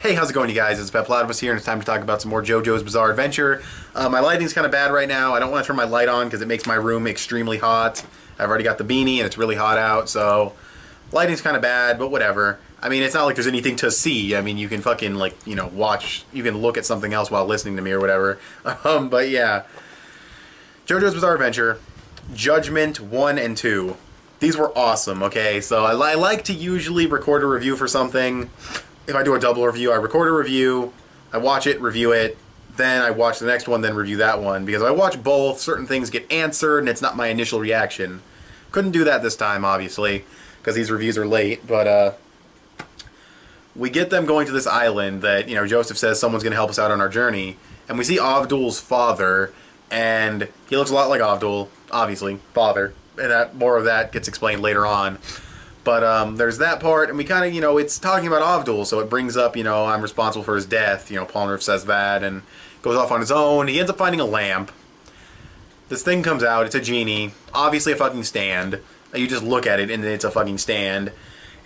Hey, how's it going, you guys? It's petplatypus here, and it's time to talk about some more Jojo's Bizarre Adventure. My lighting's kind of bad right now. I don't want to turn my light on because it makes my room extremely hot. I've already got the beanie, and it's really hot out, so lighting's kind of bad, but whatever. I mean, it's not like there's anything to see. I mean, you can fucking, like, you know, watch, you can look at something else while listening to me or whatever. But yeah. Jojo's Bizarre Adventure, Judgment 1 and 2. These were awesome, okay? So I like to usually record a review for something. If I do a double review, I record a review, I watch it, review it, then I watch the next one, then review that one. Because if I watch both, certain things get answered, and it's not my initial reaction. Couldn't do that this time, obviously, because these reviews are late, but, we get them going to this island that, you know, Joseph says someone's going to help us out on our journey, and we see Avdul's father, and he looks a lot like Avdul, obviously, father, and that more of that gets explained later on. But there's that part, and we kind of, you know, it's talking about Avdul, so it brings up, you know, I'm responsible for his death. You know, Polnareff says that, and goes off on his own. He ends up finding a lamp. This thing comes out, it's a genie, obviously a fucking stand. You just look at it, and it's a fucking stand.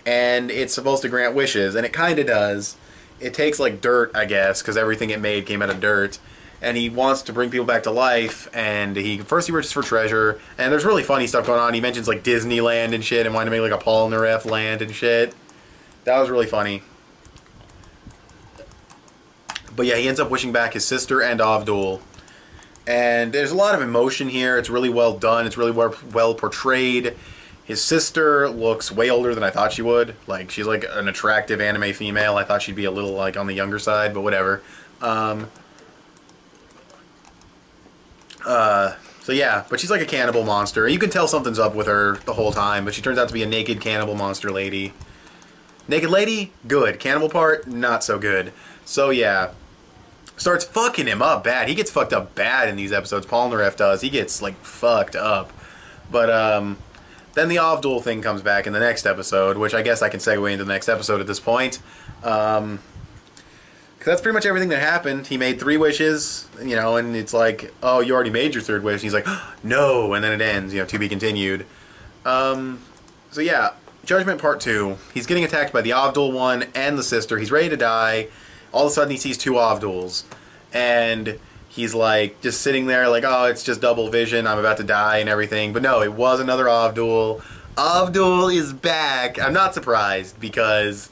And it's supposed to grant wishes, and it kind of does. It takes, like, dirt, I guess, because everything it made came out of dirt. And he wants to bring people back to life, and first he reaches for treasure, and there's really funny stuff going on. He mentions, like, Disneyland and shit, and wanted to make, like, a Polnareff land and shit. That was really funny. But yeah, he ends up wishing back his sister and Avdul. And there's a lot of emotion here. It's really well done. It's really well portrayed. His sister looks way older than I thought she would. Like, she's, like, an attractive anime female. I thought she'd be a little, like, on the younger side, but whatever. So yeah, but she's like a cannibal monster. You can tell something's up with her the whole time, but she turns out to be a naked cannibal monster lady. Naked lady? Good. Cannibal part? Not so good. So yeah. Starts fucking him up bad. He gets fucked up bad in these episodes. Polnareff does. He gets, like, fucked up. But, then the Avdul thing comes back in the next episode, which I guess I can segue into the next episode at this point. Because that's pretty much everything that happened. He made 3 wishes, you know, and it's like, oh, you already made your 3rd wish. And he's like, oh, no, and then it ends, you know, to be continued. So yeah, Judgment Part 2. He's getting attacked by the Avdul one and the sister. He's ready to die. All of a sudden he sees 2 Avduls. And he's like, just sitting there like, oh, it's just double vision. I'm about to die and everything. But no, it was another Avdul. Avdul is back. I'm not surprised because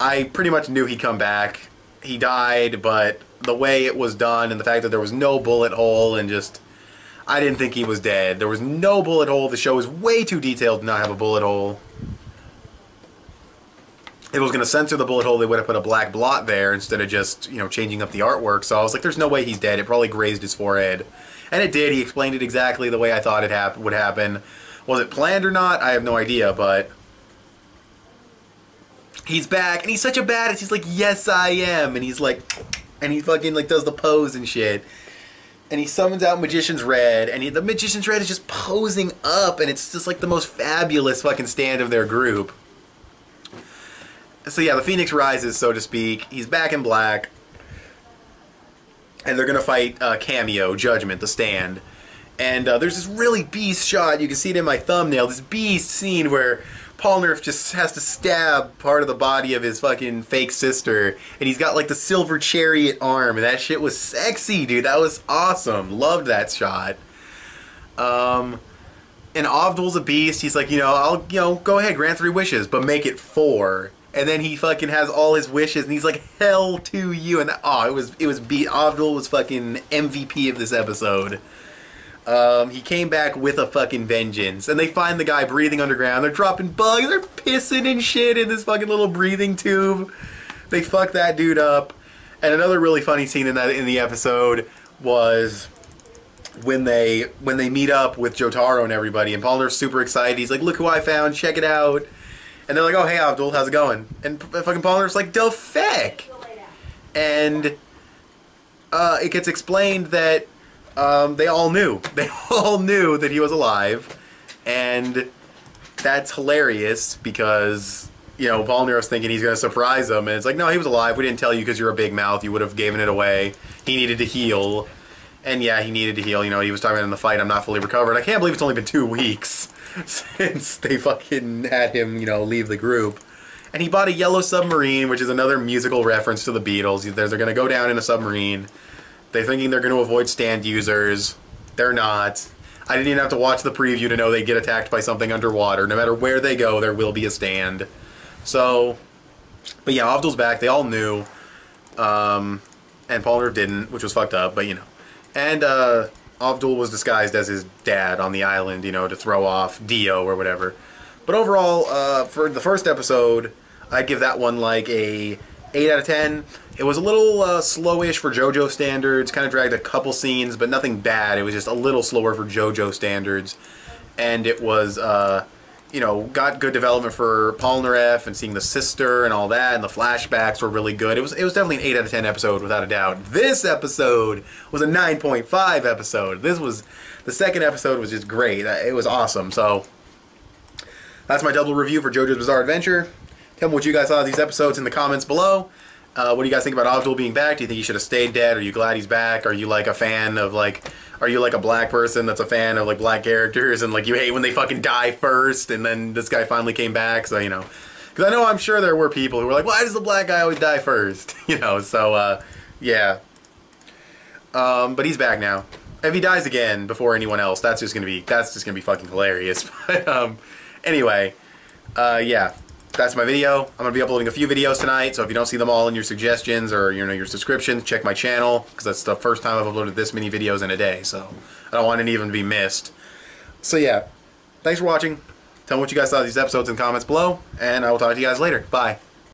I pretty much knew he'd come back. He died, but the way it was done and the fact that there was no bullet hole and just... I didn't think he was dead. There was no bullet hole. The show is way too detailed to not have a bullet hole. If it was going to censor the bullet hole, they would have put a black blot there instead of just, you know, changing up the artwork. So I was like, there's no way he's dead. It probably grazed his forehead. And it did. He explained it exactly the way I thought it would happen. Was it planned or not? I have no idea, but... he's back, and he's such a badass. He's like, yes, I am. And he's like, and he fucking, like, does the pose and shit. And he summons out Magician's Red, and the Magician's Red is just posing up, and it's just, like, the most fabulous fucking stand of their group. So, yeah, the Phoenix rises, so to speak. He's back in black. And they're gonna fight Cameo, Judgment, the stand. And there's this really beast shot. You can see it in my thumbnail. This beast scene where Polnareff just has to stab part of the body of his fucking fake sister. And he's got, like, the silver chariot arm. And that shit was sexy, dude. That was awesome. Loved that shot. And Avdul's a beast. He's like, you know, go ahead, grant 3 wishes, but make it 4. And then he fucking has all his wishes, and he's like, hell to you. And it was beat. Avdul was fucking MVP of this episode. He came back with a fucking vengeance. And they find the guy breathing underground. They're dropping bugs. They're pissing and shit in this fucking little breathing tube. They fuck that dude up. And another really funny scene in the episode was when they meet up with Jotaro and everybody. And Polnareff's super excited. He's like, look who I found. Check it out. And they're like, oh, hey, Avdul, how's it going? And fucking Polnareff's like, the feck. And it gets explained that they all knew. They all knew that he was alive. And that's hilarious because, you know, Polnareff's thinking he's going to surprise them. And it's like, no, he was alive. We didn't tell you because you're a big mouth. You would have given it away. He needed to heal. And yeah, he needed to heal. You know, he was talking about in the fight, I'm not fully recovered. I can't believe it's only been 2 weeks since they fucking had him, you know, leave the group. And he bought a yellow submarine, which is another musical reference to the Beatles. They're going to go down in a submarine. They're thinking they're going to avoid stand users. They're not. I didn't even have to watch the preview to know they get attacked by something underwater. No matter where they go, there will be a stand. So, but yeah, Avdul's back. They all knew. And Polnareff didn't, which was fucked up, but you know. And Avdul was disguised as his dad on the island, you know, to throw off Dio or whatever. But overall, for the first episode, I'd give that one like a 8 out of 10. It was a little slowish for JoJo standards, kind of dragged a couple scenes, but nothing bad. It was just a little slower for JoJo standards. And it was, you know, got good development for Polnareff and seeing the sister and all that, and the flashbacks were really good. It was definitely an 8 out of 10 episode, without a doubt. This episode was a 9.5 episode. The second episode was just great. It was awesome. So, that's my double review for JoJo's Bizarre Adventure. Tell me what you guys thought of these episodes in the comments below. What do you guys think about Avdul being back? Do you think he should have stayed dead? Are you glad he's back? Are you like a fan of like, are you like a black person that's a fan of like black characters and like you hate when they fucking die first and then this guy finally came back? So, you know, because I know I'm sure there were people who were like, why does the black guy always die first? You know, so yeah. But he's back now. If he dies again before anyone else, that's just gonna be fucking hilarious. But anyway, yeah. That's my video. I'm going to be uploading a few videos tonight, so if you don't see them all in your suggestions or your subscriptions, check my channel, because that's the first time I've uploaded this many videos in a day, so I don't want any even to be missed. So yeah, thanks for watching. Tell me what you guys thought of these episodes in the comments below, and I will talk to you guys later. Bye.